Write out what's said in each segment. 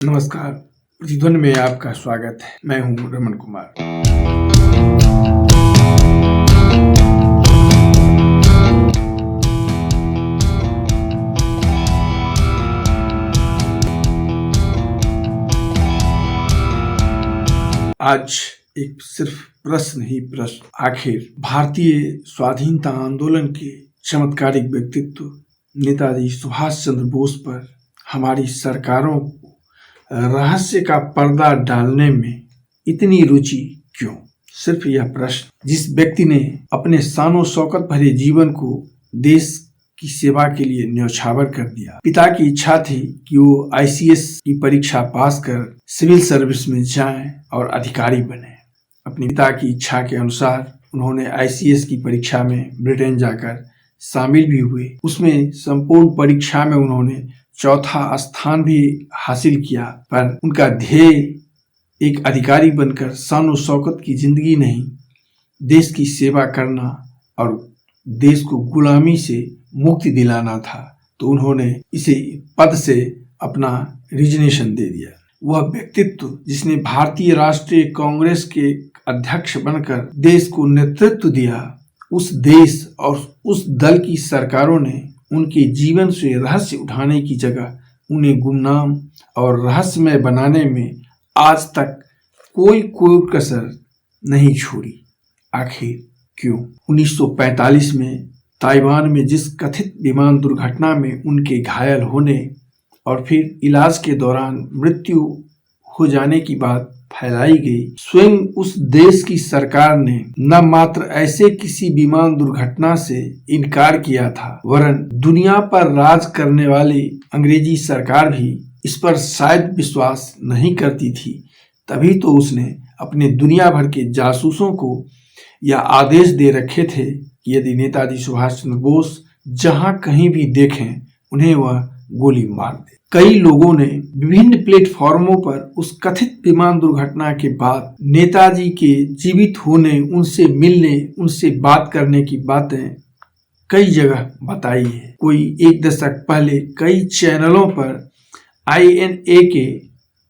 नमस्कार, प्रतिध्वनि में आपका स्वागत है। मैं हूं रमन कुमार। आज एक सिर्फ प्रश्न ही प्रश्न, आखिर भारतीय स्वाधीनता आंदोलन के चमत्कारिक व्यक्तित्व नेताजी सुभाष चंद्र बोस पर हमारी सरकारों को रहस्य का पर्दा डालने में इतनी रुचि क्यों? सिर्फ यह प्रश्न। जिस व्यक्ति ने अपने शानो शौकत भरे जीवन को देश की सेवा के लिए न्यौछावर कर दिया। पिता की इच्छा थी कि वो आईसीएस की परीक्षा पास कर सिविल सर्विस में जाएं और अधिकारी बने। अपने पिता की इच्छा के अनुसार उन्होंने आईसीएस की परीक्षा में ब्रिटेन जाकर शामिल भी हुए। उसमें संपूर्ण परीक्षा में उन्होंने चौथा स्थान भी हासिल किया, पर उनका ध्येय एक अधिकारी बनकर शान शौकत की जिंदगी नहीं, देश की सेवा करना और देश को गुलामी से मुक्ति दिलाना था। तो उन्होंने इसे पद से अपना रिजिग्नेशन दे दिया। वह व्यक्तित्व जिसने भारतीय राष्ट्रीय कांग्रेस के अध्यक्ष बनकर देश को नेतृत्व दिया, उस देश और उस दल की सरकारों ने उनके जीवन से रहस्य उठाने की जगह उन्हें गुमनाम और रहस्यमय बनाने में आज तक कोई कसर नहीं छोड़ी। आखिर क्यों? 1945 में ताइवान में जिस कथित विमान दुर्घटना में उनके घायल होने और फिर इलाज के दौरान मृत्यु हो जाने की बात फैलाई गई, स्वयं उस देश की सरकार ने न मात्र ऐसे किसी विमान दुर्घटना से इनकार किया था, वरन दुनिया पर राज करने वाली अंग्रेजी सरकार भी इस पर शायद विश्वास नहीं करती थी। तभी तो उसने अपने दुनिया भर के जासूसों को यह आदेश दे रखे थे कि यदि नेताजी सुभाष चंद्र बोस जहां कहीं भी देखें, उन्हें वह गोली मार दे। कई लोगों ने विभिन्न प्लेटफॉर्मों पर उस कथित विमान दुर्घटना के बाद नेताजी के जीवित होने, उनसे मिलने, उनसे बात करने की बातें कई जगह बताई है। कोई एक दशक पहले कई चैनलों पर INA के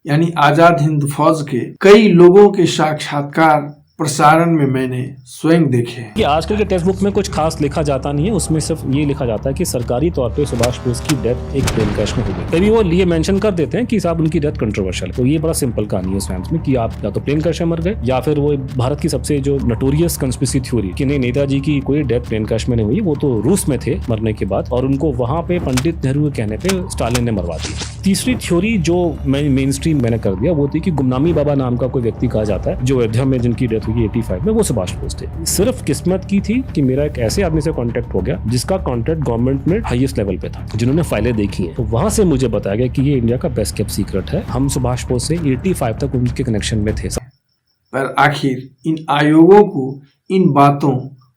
यानी आजाद हिंद फौज के कई लोगों के साक्षात्कार प्रसारण में मैंने स्वयं देखे हैं कि आजकल के टेक्स्ट बुक में कुछ खास लिखा जाता नहीं है। उसमें सिर्फ ये लिखा जाता है कि सरकारी तौर पे सुभाष बोस की डेथ एक प्लेन क्रैश में हो गई। तभी वो लिए मेंशन कर देते हैं कि साहब उनकी डेथ कंट्रोवर्शियल है। तो ये बड़ा सिंपल कहानी है इस टाइम्स में कि आप या तो प्लेन क्रैश में मर गए या फिर वो भारत की सबसे जो नोटोरियस कंस्पिरेसी थ्योरी कि नहीं नेताजी की कोई डेथ प्लेन क्रैश में नहीं हुई, वो तो रूस में थे मरने के बाद और उनको वहां पे पंडित नेहरू के कहने पे स्टालिन ने मरवा दी। तीसरी थ्योरी जो मेन स्ट्रीम मैंने कर दिया वो थी कि गुमनामी बाबा नाम का कोई व्यक्ति कहा जाता है जो अयोध्या में जिनकी डेथ हुई 85 में, वो सुभाष बोस थे। सिर्फ किस्मत की थी कि मेरा एक ऐसे आदमी से कांटेक्ट हो गया जिसका कांटेक्ट गवर्नमेंट में हाईएस्ट लेवल पे था, जिन्होंने फाइलें देखी हैं। तो वहां से मुझे बताया गया कि ये इंडिया का बेस्ट केप्ट सीक्रेट है। हम सुभाष बोस से 85 तक उनके कनेक्शन में थे। पर आखिर इन आयोगों को इन बातों,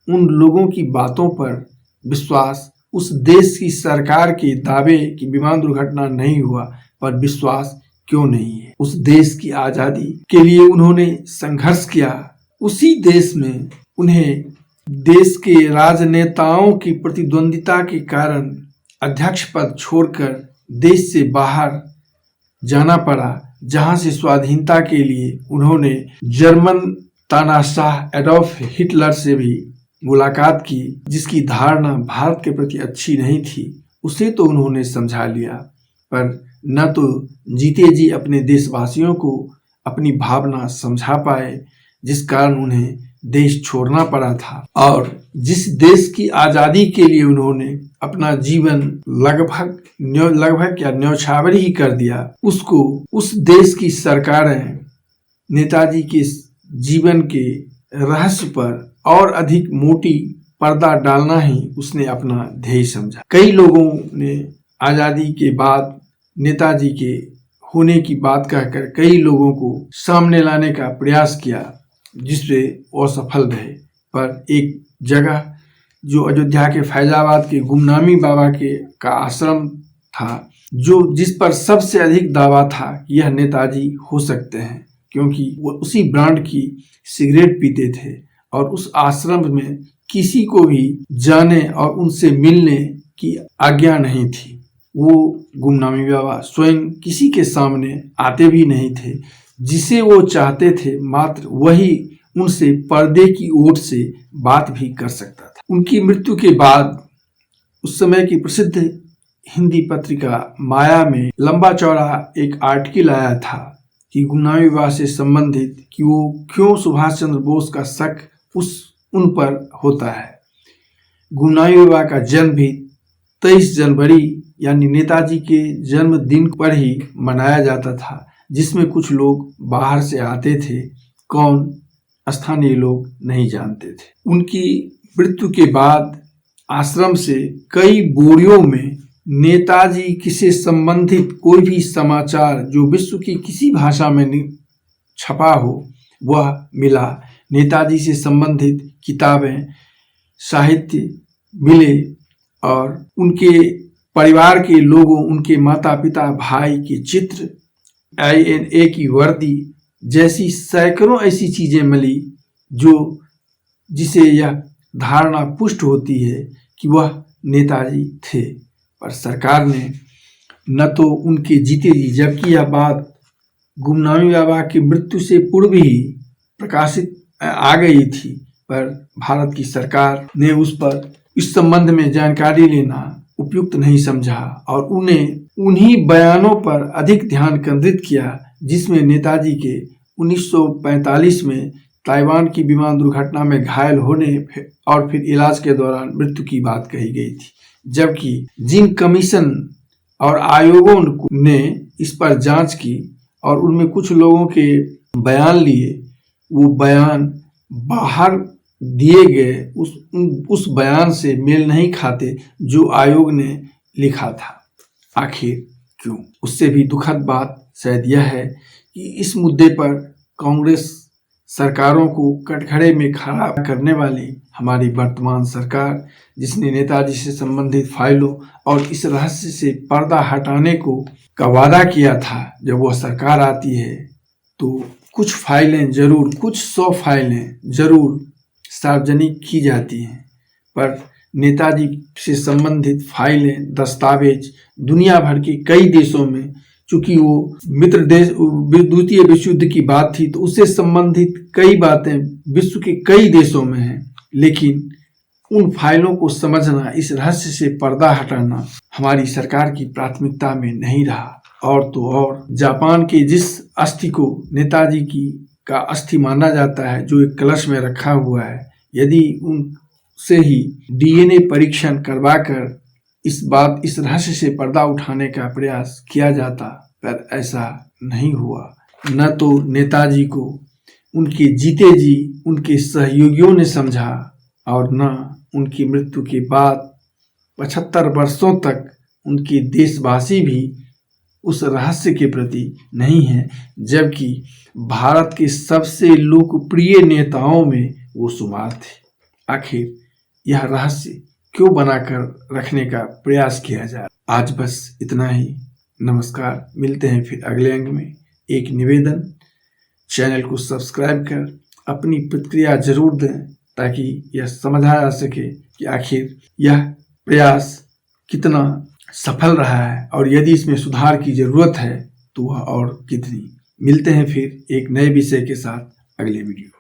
उन लोगों की बातों पर विश्वास, उस देश की सरकार के दावे कि विमान दुर्घटना नहीं हुआ पर विश्वास क्यों नहीं है? उस देश की आजादी के लिए उन्होंने संघर्ष किया। उसी देश में उन्हें देश के राजनेताओं की प्रतिद्वंदिता के कारण अध्यक्ष पद छोड़कर देश से बाहर जाना पड़ा, जहां से स्वाधीनता के लिए उन्होंने जर्मन तानाशाह एडोल्फ हिटलर से भी मुलाकात की, जिसकी धारणा भारत के प्रति अच्छी नहीं थी। उसे तो उन्होंने समझा लिया, पर न तो जीते जी अपने देशवासियों को अपनी भावना समझा पाए, जिस कारण उन्हें देश छोड़ना पड़ा था। और जिस देश की आजादी के लिए उन्होंने अपना जीवन लगभग क्या न्यौछावर ही कर दिया, उसको उस देश की सरकारें नेताजी के जीवन के रहस्य पर और अधिक मोटी पर्दा डालना ही उसने अपना ध्येय समझा। कई लोगों ने आजादी के बाद नेताजी के होने की बात कहकर कई लोगों को सामने लाने का प्रयास किया, जिससे वो सफल रहे। पर एक जगह जो अयोध्या के फैजाबाद के गुमनामी बाबा का आश्रम था, जिस पर सबसे अधिक दावा था कि यह नेताजी हो सकते हैं, क्योंकि वो उसी ब्रांड की सिगरेट पीते थे और उस आश्रम में किसी को भी जाने और उनसे मिलने की आज्ञा नहीं थी। वो गुमनामी बाबा स्वयं किसी के सामने आते भी नहीं थे। जिसे वो चाहते थे मात्र वही उनसे पर्दे की ओट से बात भी कर सकता था। उनकी मृत्यु के बाद उस समय की प्रसिद्ध हिंदी पत्रिका माया में लंबा चौड़ा एक आर्टिकल आया था कि गुमनामी बाबा से संबंधित कि वो क्यों सुभाष चंद्र बोस का शक उन पर होता है। गुमनामी बाबा का जन्म भी 23 जनवरी यानी नेताजी के जन्मदिन पर ही मनाया जाता था, जिसमें कुछ लोग बाहर से आते थे, कौन स्थानीय लोग नहीं जानते थे। उनकी मृत्यु के बाद आश्रम से कई बोरियों में नेताजी से संबंधित कोई भी समाचार जो विश्व की किसी भाषा में छपा हो वह मिला। नेताजी से संबंधित किताबें, साहित्य मिले और उनके परिवार के लोगों, उनके माता पिता, भाई के चित्र, INA की वर्दी जैसी सैकड़ों ऐसी चीजें मिली जिसे यह धारणा पुष्ट होती है कि वह नेताजी थे। पर सरकार ने न तो उनके जीते जी, जबकि यह बात गुमनामी बाबा की मृत्यु से पूर्व ही प्रकाशित आ गई थी, पर भारत की सरकार ने उस पर इस संबंध में जानकारी लेना उपयुक्त नहीं समझा और उन्हीं बयानों पर अधिक ध्यान केंद्रित किया जिसमें नेताजी के 1945 में ताइवान की विमान दुर्घटना में घायल होने और फिर इलाज के दौरान मृत्यु की बात कही गई थी। जबकि जिन कमीशन और आयोगों ने इस पर जांच की और उनमें कुछ लोगों के बयान लिए, वो बयान बाहर दिए गए उस बयान से मेल नहीं खाते जो आयोग ने लिखा था। आखिर क्यों? उससे भी दुखद बात शायद यह है कि इस मुद्दे पर कांग्रेस सरकारों को कटघरे में खड़ा करने वाली हमारी वर्तमान सरकार, जिसने नेताजी से संबंधित फाइलों और इस रहस्य से पर्दा हटाने का वादा किया था, जब वह सरकार आती है तो कुछ फाइलें जरूर, कुछ 100 फाइलें जरूर सार्वजनिक की जाती हैं, पर नेताजी से संबंधित फाइलें, दस्तावेज दुनिया भर के कई देशों में, चूंकि वो मित्र देश द्वितीय विश्व युद्ध की बात थी तो उससे संबंधित कई बातें विश्व के कई देशों में हैं, लेकिन उन फाइलों को समझना, इस रहस्य से पर्दा हटाना हमारी सरकार की प्राथमिकता में नहीं रहा। और तो और जापान के जिस अस्थि को नेताजी का अस्थि माना जाता है, जो एक कलश में रखा हुआ है, यदि उनसे ही DNA परीक्षण करवाकर इस रहस्य से पर्दा उठाने का प्रयास किया जाता, पर ऐसा नहीं हुआ। न तो नेताजी को उनके जीते जी उनके सहयोगियों ने समझा और न उनकी मृत्यु के बाद 75 वर्षों तक उनके देशवासी भी उस रहस्य के प्रति नहीं हैं, जबकि भारत के सबसे लोकप्रिय नेताओं में वो शुमार थे। आखिर यह रहस्य क्यों बनाकर रखने का प्रयास किया जाए? आज बस इतना ही। नमस्कार, मिलते हैं फिर अगले अंक में। एक निवेदन, चैनल को सब्सक्राइब कर अपनी प्रतिक्रिया जरूर दें ताकि यह समझा जा सके कि आखिर यह प्रयास कितना सफल रहा है और यदि इसमें सुधार की जरूरत है तो वह और कितनी। मिलते हैं फिर एक नए विषय के साथ अगले वीडियो।